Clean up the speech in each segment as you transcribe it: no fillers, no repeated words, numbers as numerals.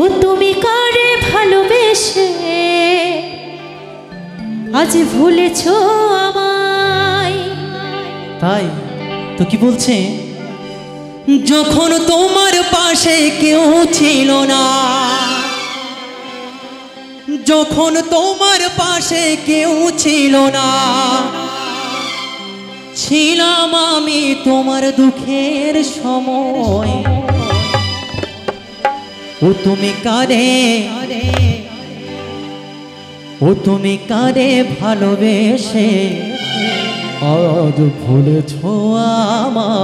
ও তুমি কারে ভালোবেসে আজ ভুলেছো আমায়। তাই তো কি বলছে, যখন তোমার পাশে কেউ ছিল না, যখন তোমার পাশে কেউ ছিল না, ছিলাম আমি তোমার দুঃখের সময়। ও তুমি কারে, ও তুমি কারে ভালোবেসে আজ ভুলেছো আমায়।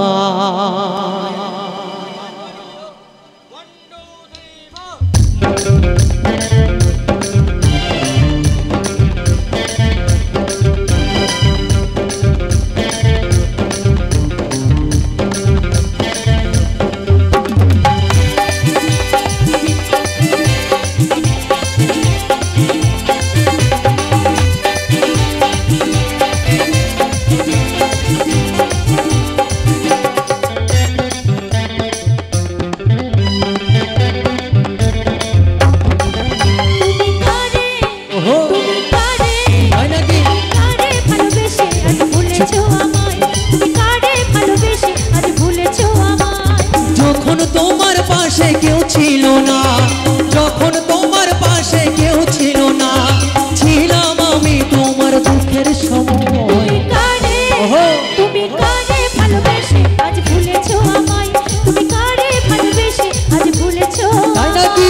যখন তোমার পাশে কেউ ছিল না, যখন তোমার পাশে কেউ ছিল না, ছিলাম আমি তোমার দুঃখের সময়। তুমি কারে ভালোবেসে আজ ভুলেছো আমায়, তুমি কারে ভালোবেসে আজ ভুলেছো। তাই নাকি?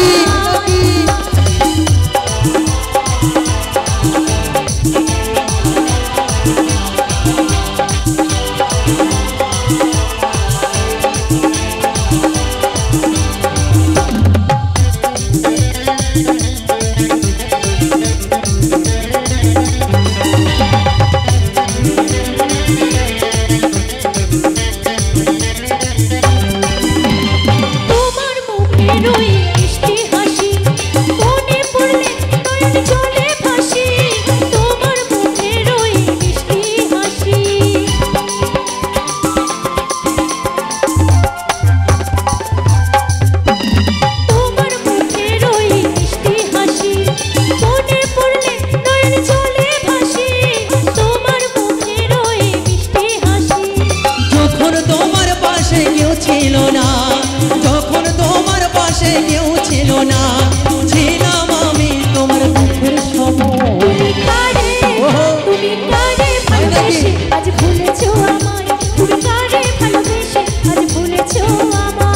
ছিল না, যখন তোমার পাশে কেউ ছিল না, ছিলাম আমি তোমার দুঃখের সময়। তুমি কারে ভালোবেসে আজ ভুলেছো আমায়, তুমি কারে ভালোবেসে আজ ভুলেছো আমায়।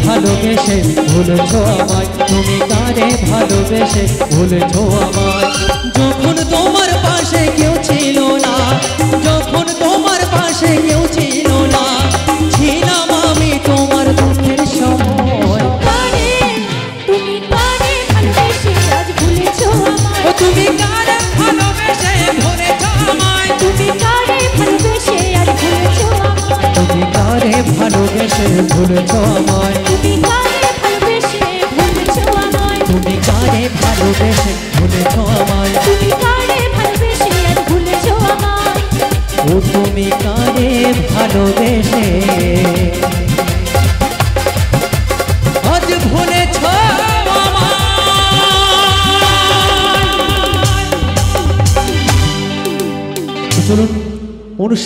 ভালোবেসে ভুলেছো আমায়, তুমি কারে ভালোবেসে ভুলেছো আমায়। যখন তোমার পাশে কেউ ছিল না, যখন তোমার পাশে কেউ ছিল না, ছিলাম আমি তোমার দুঃখের সময়। তুমি কারে ভালোবেসে আজ ভুলেছো আমায়, তুমি কারে ভালোবেসে ভুলেছো আমায়, তুমি কারে ভালোবেসে আজ ভুলেছো আমায়, তুমি কারে ভালোবেসে ভুলেছো আমায়, তুমি কারে ভালোবেসে ভুলেছো আমায়, তুমি কারে ভালোবেসে ভুলেছো আমায়, তুমি কারে ভালোবেসে আজ ভুলেছো আমায়। ও তুমি কারে ভালোবেসে আজ ভুলেছো আমায়। চলুন অনুষ্ঠান